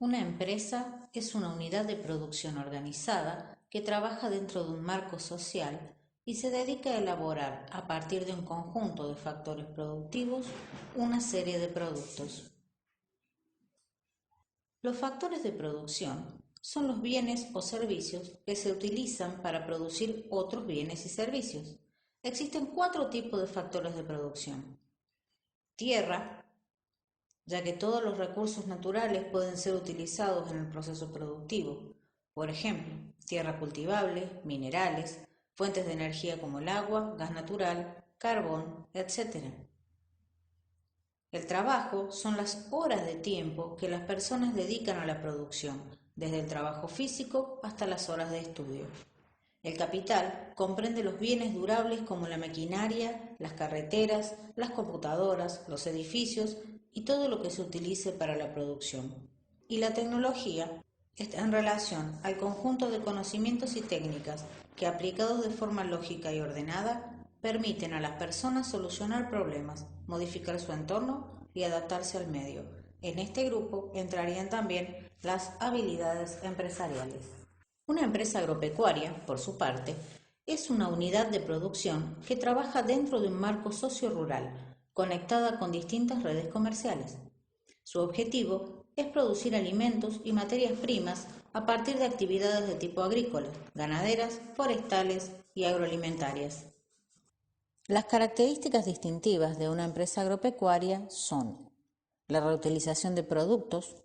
Una empresa es una unidad de producción organizada que trabaja dentro de un marco social y se dedica a elaborar, a partir de un conjunto de factores productivos, una serie de productos. Los factores de producción son los bienes o servicios que se utilizan para producir otros bienes y servicios. Existen 4 tipos de factores de producción. Tierra, ya que todos los recursos naturales pueden ser utilizados en el proceso productivo. Por ejemplo, tierra cultivable, minerales, fuentes de energía como el agua, gas natural, carbón, etc. El trabajo son las horas de tiempo que las personas dedican a la producción, desde el trabajo físico hasta las horas de estudio. El capital comprende los bienes durables como la maquinaria, las carreteras, las computadoras, los edificios y todo lo que se utilice para la producción. Y la tecnología está en relación al conjunto de conocimientos y técnicas que, aplicados de forma lógica y ordenada, permiten a las personas solucionar problemas, modificar su entorno y adaptarse al medio. En este grupo entrarían también las habilidades empresariales. Una empresa agropecuaria, por su parte, es una unidad de producción que trabaja dentro de un marco socio-rural, conectada con distintas redes comerciales. Su objetivo es producir alimentos y materias primas a partir de actividades de tipo agrícola, ganaderas, forestales y agroalimentarias. Las características distintivas de una empresa agropecuaria son la reutilización de productos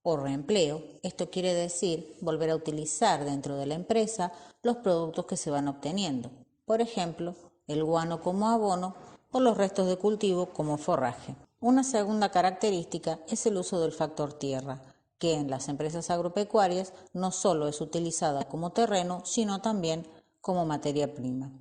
o reempleo. Esto quiere decir volver a utilizar dentro de la empresa los productos que se van obteniendo. Por ejemplo, el guano como abono o los restos de cultivo como forraje. Una segunda característica es el uso del factor tierra, que en las empresas agropecuarias no solo es utilizada como terreno, sino también como materia prima.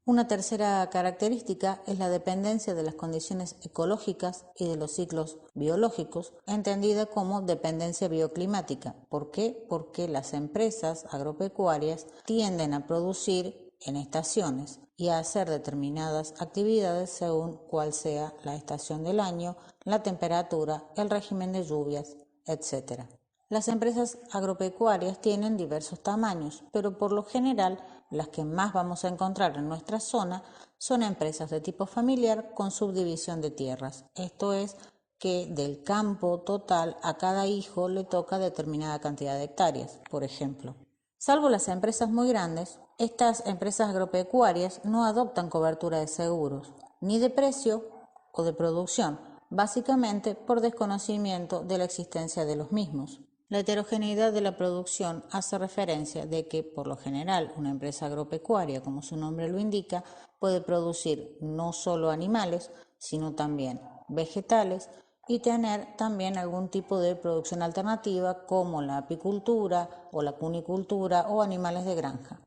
Una tercera característica es la dependencia de las condiciones ecológicas y de los ciclos biológicos, entendida como dependencia bioclimática. ¿Por qué? Porque las empresas agropecuarias tienden a producir en estaciones y a hacer determinadas actividades según cuál sea la estación del año, la temperatura, el régimen de lluvias, etc. Las empresas agropecuarias tienen diversos tamaños, pero por lo general las que más vamos a encontrar en nuestra zona son empresas de tipo familiar con subdivisión de tierras. Esto es que del campo total a cada hijo le toca determinada cantidad de hectáreas, por ejemplo. Salvo las empresas muy grandes, estas empresas agropecuarias no adoptan cobertura de seguros, ni de precio o de producción, básicamente por desconocimiento de la existencia de los mismos. La heterogeneidad de la producción hace referencia de que, por lo general, una empresa agropecuaria, como su nombre lo indica, puede producir no solo animales, sino también vegetales y tener también algún tipo de producción alternativa como la apicultura o la cunicultura o animales de granja.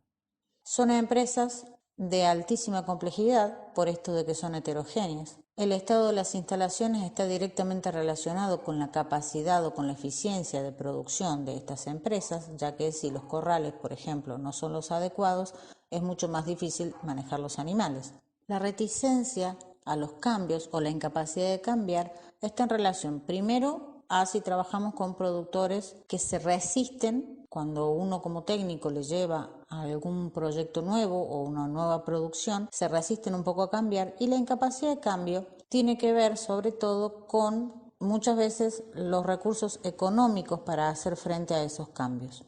Son empresas de altísima complejidad por esto de que son heterogéneas. El estado de las instalaciones está directamente relacionado con la capacidad o con la eficiencia de producción de estas empresas, ya que si los corrales, por ejemplo, no son los adecuados, es mucho más difícil manejar los animales. La reticencia a los cambios o la incapacidad de cambiar está en relación primero a si trabajamos con productores que se resisten cuando uno como técnico le lleva a algún proyecto nuevo o una nueva producción, se resisten un poco a cambiar, y la incapacidad de cambio tiene que ver sobre todo con muchas veces los recursos económicos para hacer frente a esos cambios.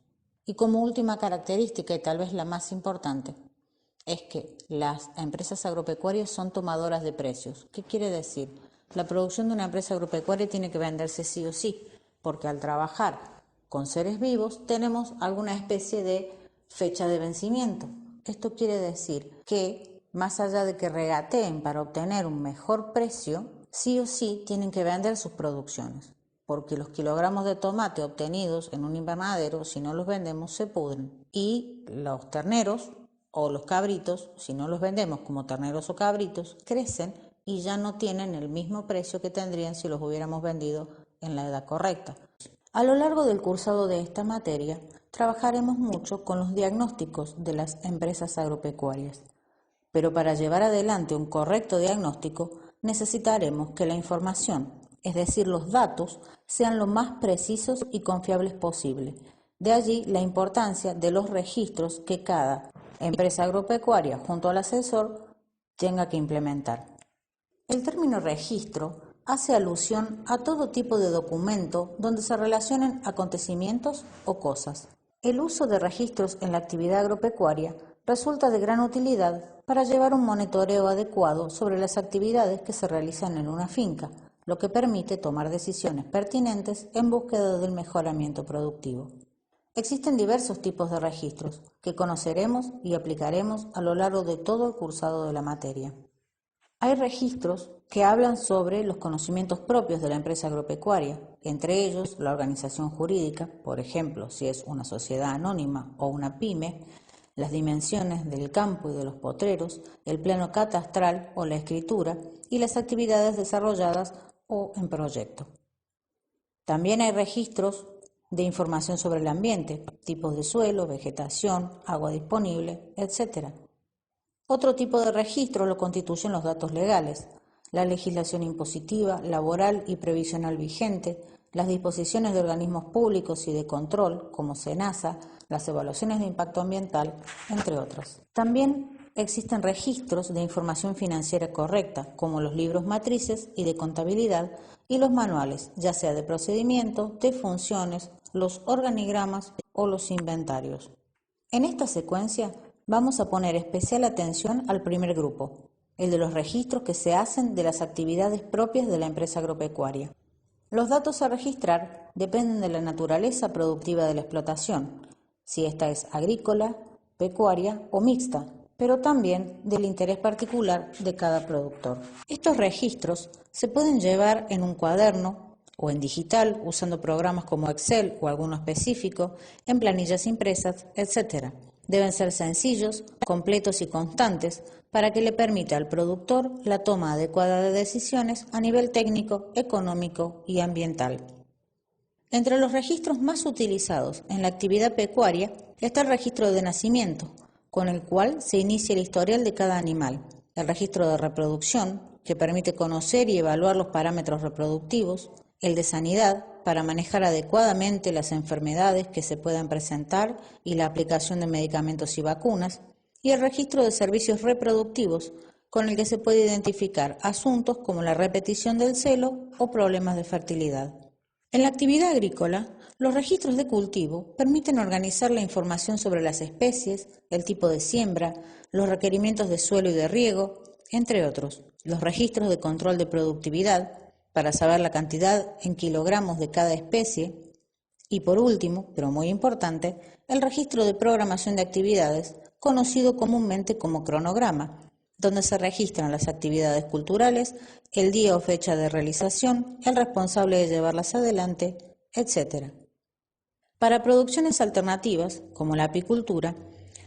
Y como última característica, y tal vez la más importante, es que las empresas agropecuarias son tomadoras de precios. ¿Qué quiere decir? La producción de una empresa agropecuaria tiene que venderse sí o sí, porque al trabajar con seres vivos tenemos alguna especie de fecha de vencimiento. Esto quiere decir que, más allá de que regateen para obtener un mejor precio, sí o sí tienen que vender sus producciones, porque los kilogramos de tomate obtenidos en un invernadero, si no los vendemos, se pudren. Y los terneros o los cabritos, si no los vendemos como terneros o cabritos, crecen y ya no tienen el mismo precio que tendrían si los hubiéramos vendido en la edad correcta. A lo largo del cursado de esta materia, trabajaremos mucho con los diagnósticos de las empresas agropecuarias. Pero para llevar adelante un correcto diagnóstico, necesitaremos que la información es decir, los datos, sean lo más precisos y confiables posible. De allí la importancia de los registros que cada empresa agropecuaria junto al asesor tenga que implementar. El término registro hace alusión a todo tipo de documento donde se relacionen acontecimientos o cosas. El uso de registros en la actividad agropecuaria resulta de gran utilidad para llevar un monitoreo adecuado sobre las actividades que se realizan en una finca, lo que permite tomar decisiones pertinentes en búsqueda del mejoramiento productivo. Existen diversos tipos de registros que conoceremos y aplicaremos a lo largo de todo el cursado de la materia. Hay registros que hablan sobre los conocimientos propios de la empresa agropecuaria, entre ellos la organización jurídica, por ejemplo, si es una sociedad anónima o una pyme, las dimensiones del campo y de los potreros, el plano catastral o la escritura y las actividades desarrolladas o en proyecto. También hay registros de información sobre el ambiente, tipos de suelo, vegetación, agua disponible, etc. Otro tipo de registro lo constituyen los datos legales, la legislación impositiva, laboral y previsional vigente, las disposiciones de organismos públicos y de control, como SENASA, las evaluaciones de impacto ambiental, entre otras. También existen registros de información financiera correcta, como los libros matrices y de contabilidad, y los manuales, ya sea de procedimiento, de funciones, los organigramas o los inventarios. En esta secuencia vamos a poner especial atención al primer grupo, el de los registros que se hacen de las actividades propias de la empresa agropecuaria. Los datos a registrar dependen de la naturaleza productiva de la explotación, si ésta es agrícola, pecuaria o mixta, pero también del interés particular de cada productor. Estos registros se pueden llevar en un cuaderno o en digital usando programas como Excel o alguno específico, en planillas impresas, etc. Deben ser sencillos, completos y constantes para que le permita al productor la toma adecuada de decisiones a nivel técnico, económico y ambiental. Entre los registros más utilizados en la actividad pecuaria está el registro de nacimiento, con el cual se inicia el historial de cada animal, el registro de reproducción, que permite conocer y evaluar los parámetros reproductivos, el de sanidad, para manejar adecuadamente las enfermedades que se puedan presentar y la aplicación de medicamentos y vacunas, y el registro de servicios reproductivos, con el que se puede identificar asuntos como la repetición del celo o problemas de fertilidad. En la actividad agrícola, los registros de cultivo permiten organizar la información sobre las especies, el tipo de siembra, los requerimientos de suelo y de riego, entre otros. Los registros de control de productividad, para saber la cantidad en kilogramos de cada especie. Y por último, pero muy importante, el registro de programación de actividades, conocido comúnmente como cronograma, donde se registran las actividades culturales, el día o fecha de realización, el responsable de llevarlas adelante, etc. Para producciones alternativas, como la apicultura,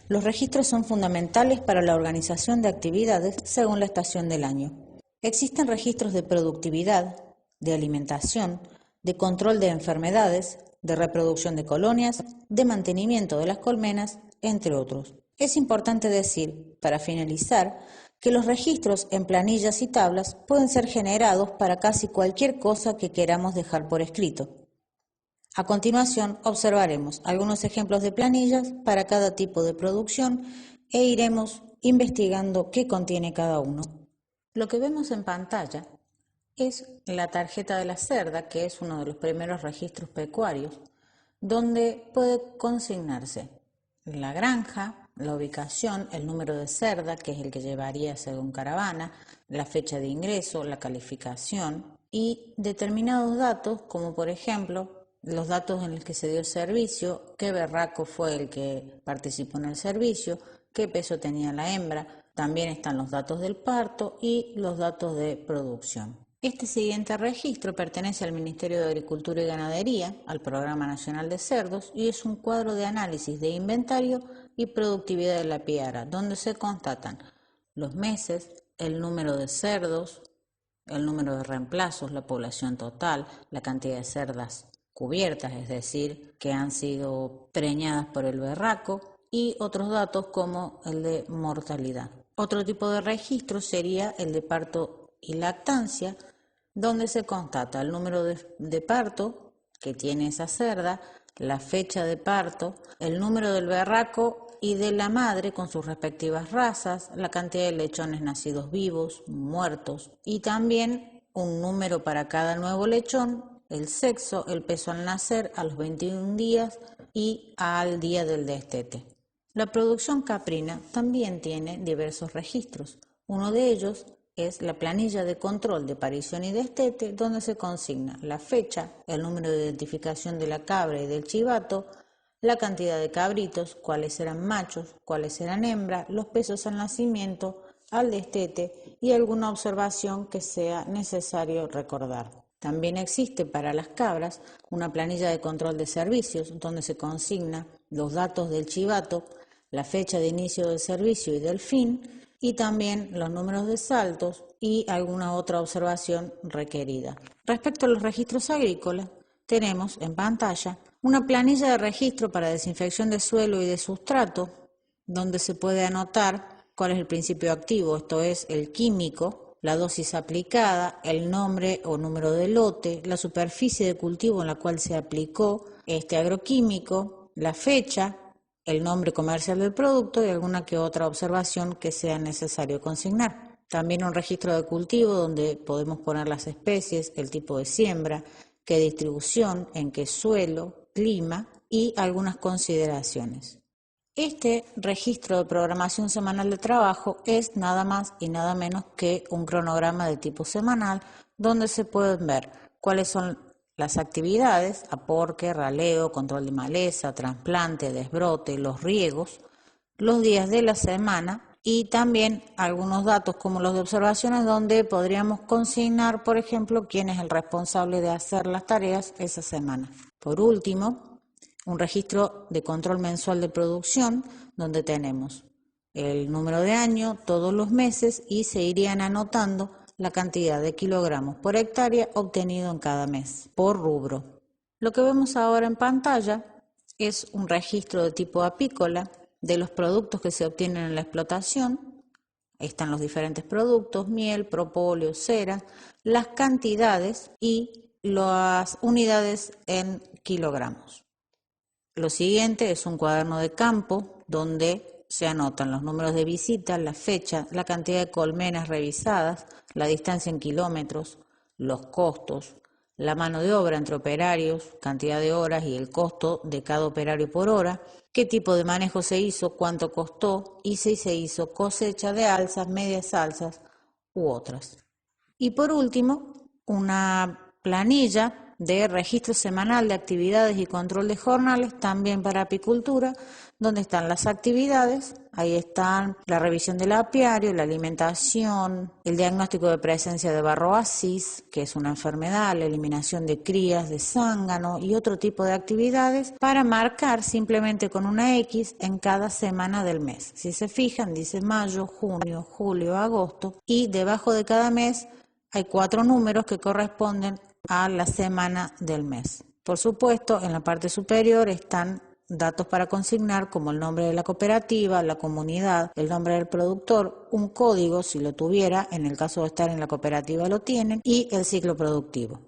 los registros son fundamentales para la organización de actividades según la estación del año. Existen registros de productividad, de alimentación, de control de enfermedades, de reproducción de colonias, de mantenimiento de las colmenas, entre otros. Es importante decir, para finalizar, que los registros en planillas y tablas pueden ser generados para casi cualquier cosa que queramos dejar por escrito. A continuación, observaremos algunos ejemplos de planillas para cada tipo de producción e iremos investigando qué contiene cada uno. Lo que vemos en pantalla es la tarjeta de la cerda, que es uno de los primeros registros pecuarios, donde puede consignarse la granja, la ubicación, el número de cerda, que es el que llevaría según caravana, la fecha de ingreso, la calificación y determinados datos, como por ejemplo los datos en los que se dio el servicio, qué berraco fue el que participó en el servicio, qué peso tenía la hembra. También están los datos del parto y los datos de producción. Este siguiente registro pertenece al Ministerio de Agricultura y Ganadería, al Programa Nacional de Cerdos, y es un cuadro de análisis de inventario y productividad de la piara, donde se constatan los meses, el número de cerdos, el número de reemplazos, la población total, la cantidad de cerdas cubiertas, es decir, que han sido preñadas por el berraco, y otros datos como el de mortalidad. Otro tipo de registro sería el de parto y lactancia, donde se constata el número de parto que tiene esa cerda, la fecha de parto, el número del berraco y de la madre con sus respectivas razas, la cantidad de lechones nacidos vivos, muertos y también un número para cada nuevo lechón, el sexo, el peso al nacer, a los 21 días y al día del destete. La producción caprina también tiene diversos registros. Uno de ellos es la planilla de control de parición y destete, donde se consigna la fecha, el número de identificación de la cabra y del chivato, la cantidad de cabritos, cuáles eran machos, cuáles eran hembras, los pesos al nacimiento, al destete y alguna observación que sea necesario recordar. También existe para las cabras una planilla de control de servicios donde se consigna los datos del chivato, la fecha de inicio del servicio y del fin, y también los números de saltos y alguna otra observación requerida. Respecto a los registros agrícolas, tenemos en pantalla una planilla de registro para desinfección de suelo y de sustrato, donde se puede anotar cuál es el principio activo, esto es el químico, la dosis aplicada, el nombre o número de lote, la superficie de cultivo en la cual se aplicó este agroquímico, la fecha, el nombre comercial del producto y alguna que otra observación que sea necesario consignar. También un registro de cultivo donde podemos poner las especies, el tipo de siembra, qué distribución, en qué suelo, clima y algunas consideraciones. Este registro de programación semanal de trabajo es nada más y nada menos que un cronograma de tipo semanal donde se pueden ver cuáles son las actividades, aporque, raleo, control de maleza, trasplante, desbrote, los riegos, los días de la semana y también algunos datos como los de observaciones donde podríamos consignar, por ejemplo, quién es el responsable de hacer las tareas esa semana. Por último, un registro de control mensual de producción donde tenemos el número de año, todos los meses y se irían anotando la cantidad de kilogramos por hectárea obtenido en cada mes, por rubro. Lo que vemos ahora en pantalla es un registro de tipo apícola de los productos que se obtienen en la explotación. Están los diferentes productos, miel, propóleo, cera, las cantidades y las unidades en kilogramos. Lo siguiente es un cuaderno de campo donde se anotan los números de visita, la fecha, la cantidad de colmenas revisadas, la distancia en kilómetros, los costos, la mano de obra entre operarios, cantidad de horas y el costo de cada operario por hora, qué tipo de manejo se hizo, cuánto costó y si se hizo cosecha de alzas, medias alzas u otras. Y por último, una planilla de registro semanal de actividades y control de jornales, también para apicultura, donde están las actividades, ahí están la revisión del apiario, la alimentación, el diagnóstico de presencia de varroasis, que es una enfermedad, la eliminación de crías de zángano y otro tipo de actividades, para marcar simplemente con una X en cada semana del mes. Si se fijan, dice mayo, junio, julio, agosto, y debajo de cada mes hay 4 números que corresponden a la semana del mes. Por supuesto, en la parte superior están datos para consignar como el nombre de la cooperativa, la comunidad, el nombre del productor, un código si lo tuviera, en el caso de estar en la cooperativa lo tienen, y el ciclo productivo.